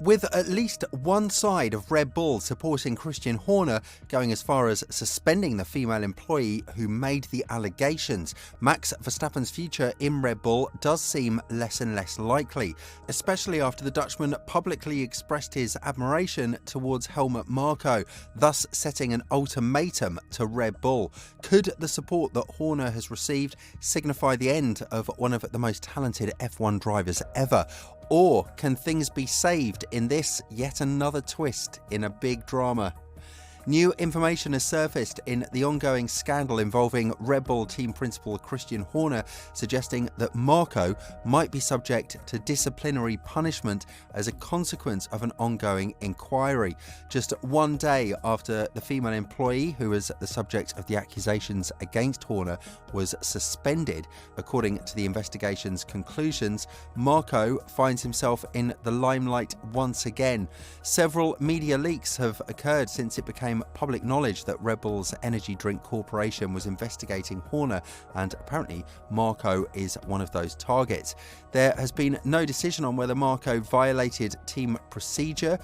With at least one side of Red Bull supporting Christian Horner going as far as suspending the female employee who made the allegations, Max Verstappen's future in Red Bull does seem less and less likely, especially after the Dutchman publicly expressed his admiration towards Helmut Marko, thus setting an ultimatum to Red Bull. Could the support that Horner has received signify the end of one of the most talented F1 drivers ever? Or can things be saved in this yet another twist in a big drama? New information has surfaced in the ongoing scandal involving Red Bull team principal Christian Horner, suggesting that Marko might be subject to disciplinary punishment as a consequence of an ongoing inquiry. Just one day after the female employee who was the subject of the accusations against Horner was suspended, according to the investigation's conclusions, Marko finds himself in the limelight once again. Several media leaks have occurred since it became public knowledge that Red Bull's Energy Drink Corporation was investigating Horner, and apparently Marko is one of those targets. There has been no decision on whether Marko violated team procedure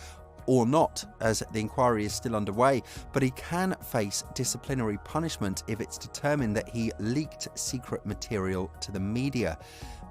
or not, as the inquiry is still underway, but he can face disciplinary punishment if it's determined that he leaked secret material to the media.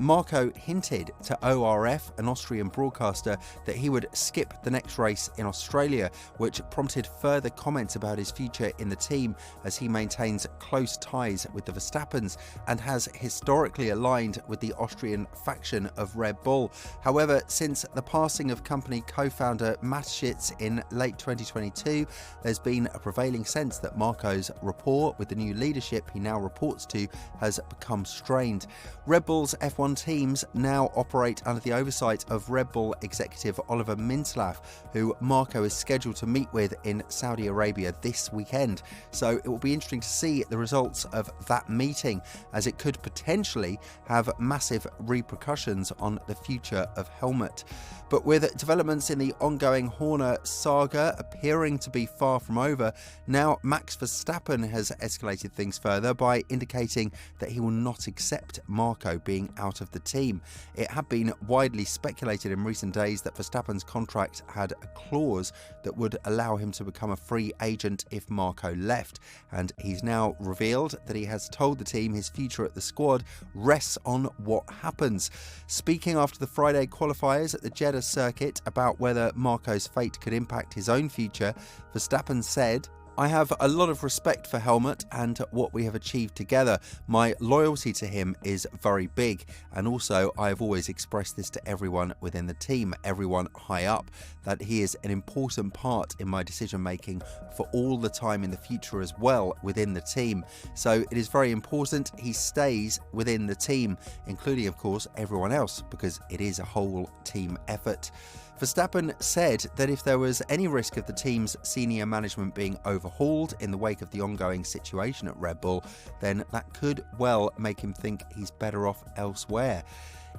Marko hinted to ORF, an Austrian broadcaster, that he would skip the next race in Australia, which prompted further comments about his future in the team, as he maintains close ties with the Verstappens and has historically aligned with the Austrian faction of Red Bull. However, since the passing of company co-founder Mateschitz in late 2022, there's been a prevailing sense that Marko's rapport with the new leadership he now reports to has become strained. Red Bull's F1 teams now operate under the oversight of Red Bull executive Oliver Mintzlaff, who Marko is scheduled to meet with in Saudi Arabia this weekend. So it will be interesting to see the results of that meeting, as it could potentially have massive repercussions on the future of Helmut. But with developments in the ongoing Horner saga appearing to be far from over, now Max Verstappen has escalated things further by indicating that he will not accept Marko being out of the team. It had been widely speculated in recent days that Verstappen's contract had a clause that would allow him to become a free agent if Marko left, and he's now revealed that he has told the team his future at the squad rests on what happens. Speaking after the Friday qualifiers at the Jeddah circuit about whether Marko's fate could impact his own future, Verstappen said, "I have a lot of respect for Helmut and what we have achieved together. My loyalty to him is very big, and also I have always expressed this to everyone within the team, everyone high up, that he is an important part in my decision making for all the time in the future as well within the team. So it is very important he stays within the team, including of course everyone else, because it is a whole team effort." Verstappen said that if there was any risk of the team's senior management being overhauled in the wake of the ongoing situation at Red Bull, then that could well make him think he's better off elsewhere.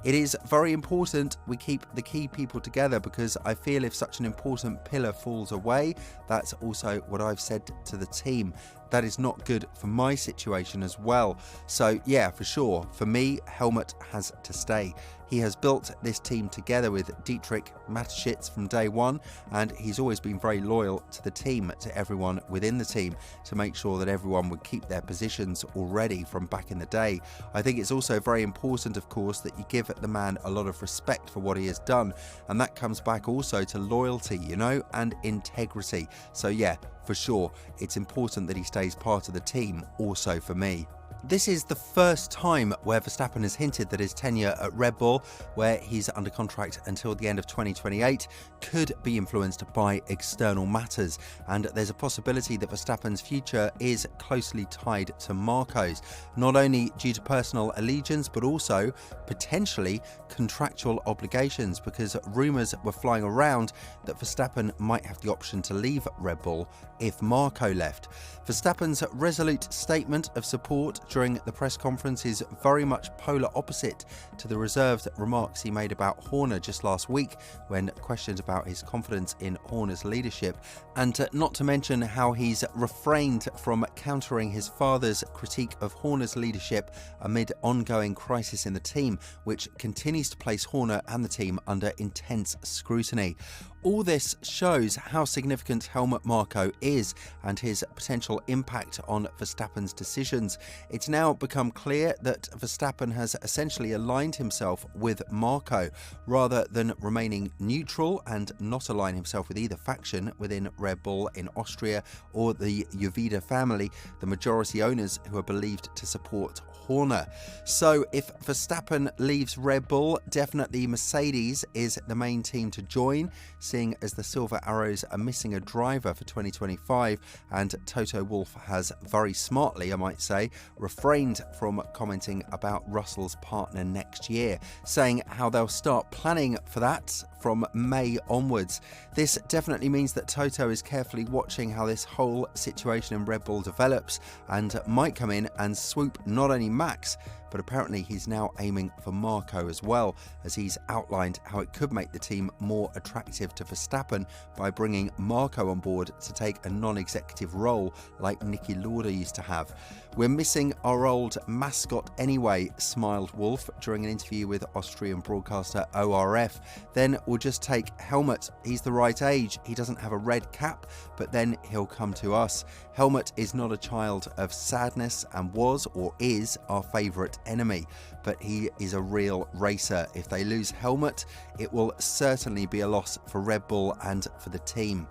"It is very important we keep the key people together, because I feel if such an important pillar falls away, that's also what I've said to the team. That is not good for my situation as well. So yeah, for sure, for me, Helmut has to stay. He has built this team together with Dietrich Mateschitz from day one, and he's always been very loyal to the team, to everyone within the team, to make sure that everyone would keep their positions already from back in the day. I think it's also very important, of course, that you give the man a lot of respect for what he has done, and that comes back also to loyalty, and integrity. So yeah, for sure, it's important that he stays part of the team, also for me." This is the first time where Verstappen has hinted that his tenure at Red Bull, where he's under contract until the end of 2028, could be influenced by external matters, and there's a possibility that Verstappen's future is closely tied to Marko's, not only due to personal allegiance but also potentially contractual obligations, because rumours were flying around that Verstappen might have the option to leave Red Bull if Marko left. Verstappen's resolute statement of support during the press conference is very much polar opposite to the reserved remarks he made about Horner just last week when questioned about his confidence in Horner's leadership, and not to mention how he's refrained from countering his father's critique of Horner's leadership amid ongoing crisis in the team, which continues to place Horner and the team under intense scrutiny. All this shows how significant Helmut Marko is and his potential impact on Verstappen's decisions. It's now become clear that Verstappen has essentially aligned himself with Marko rather than remaining neutral and not align himself with either faction within Red Bull in Austria or the Uvida family, the majority owners who are believed to support Horner. So if Verstappen leaves Red Bull, definitely Mercedes is the main team to join, seeing as the Silver Arrows are missing a driver for 2025, and Toto Wolff has very smartly, I might say, refrained from commenting about Russell's partner next year, saying how they'll start planning for that from May onwards. This definitely means that Toto is carefully watching how this whole situation in Red Bull develops and might come in and swoop not only Max, but apparently he's now aiming for Marko as well, as he's outlined how it could make the team more attractive to Verstappen by bringing Marko on board to take a non-executive role like Niki Lauda used to have. "We're missing our old mascot anyway," smiled Wolff during an interview with Austrian broadcaster ORF. "Then we'll just take Helmut. He's the right age. He doesn't have a red cap, but then he'll come to us. Helmut is not a child of sadness and was or is our favourite enemy, but he is a real racer. If they lose Helmut, it will certainly be a loss for Red Bull and for the team."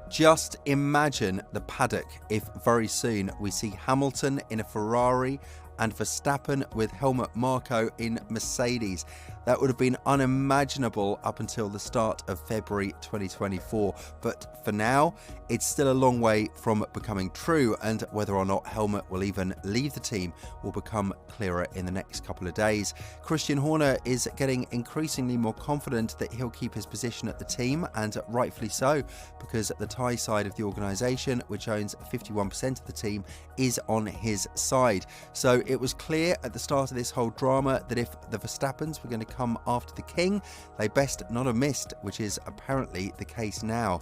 Just imagine the paddock if very soon we see Hamilton in a Ferrari and Verstappen with Helmut Marko in Mercedes. That would have been unimaginable up until the start of February 2024. But for now, it's still a long way from becoming true, and whether or not Helmut will even leave the team will become clearer in the next couple of days. Christian Horner is getting increasingly more confident that he'll keep his position at the team, and rightfully so, because the Thai side of the organisation, which owns 51% of the team, is on his side. So it was clear at the start of this whole drama that if the Verstappens were going to come after the king, they best not have missed, which is apparently the case now.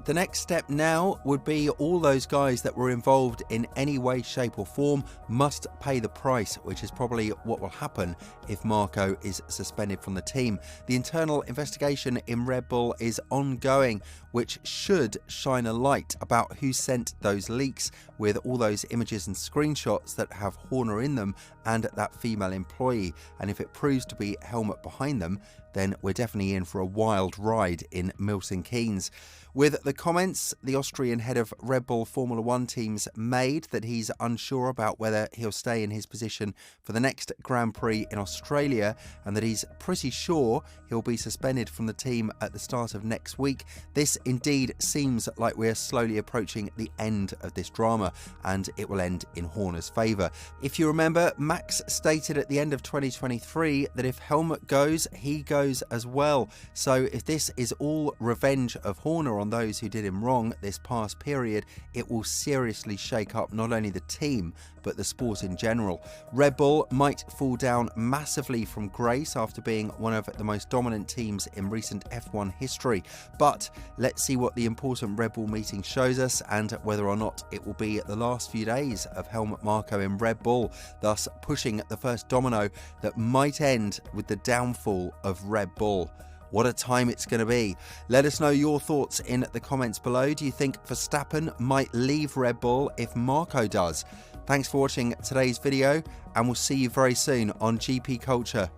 The next step now would be all those guys that were involved in any way, shape or form must pay the price, which is probably what will happen if Marko is suspended from the team. The internal investigation in Red Bull is ongoing, which should shine a light about who sent those leaks with all those images and screenshots that have Horner in them and that female employee. And if it proves to be Helmut behind them, then we're definitely in for a wild ride in Milton Keynes. With the comments the Austrian head of Red Bull Formula One teams made that he's unsure about whether he'll stay in his position for the next Grand Prix in Australia, and that he's pretty sure he'll be suspended from the team at the start of next week, this indeed seems like we're slowly approaching the end of this drama, and it will end in Horner's favour. If you remember, Max stated at the end of 2023 that if Helmut goes, he goes as well. So if this is all revenge of Horner on those who did him wrong this past period, it will seriously shake up not only the team but the sport in general. Red Bull might fall down massively from grace after being one of the most dominant teams in recent F1 history, but let's see what the important Red Bull meeting shows us and whether or not it will be the last few days of Helmut Marko in Red Bull, thus pushing the first domino that might end with the downfall of Red Bull. What a time it's going to be. Let us know your thoughts in the comments below. Do you think Verstappen might leave Red Bull if Marko does? Thanks for watching today's video, and we'll see you very soon on GP Culture.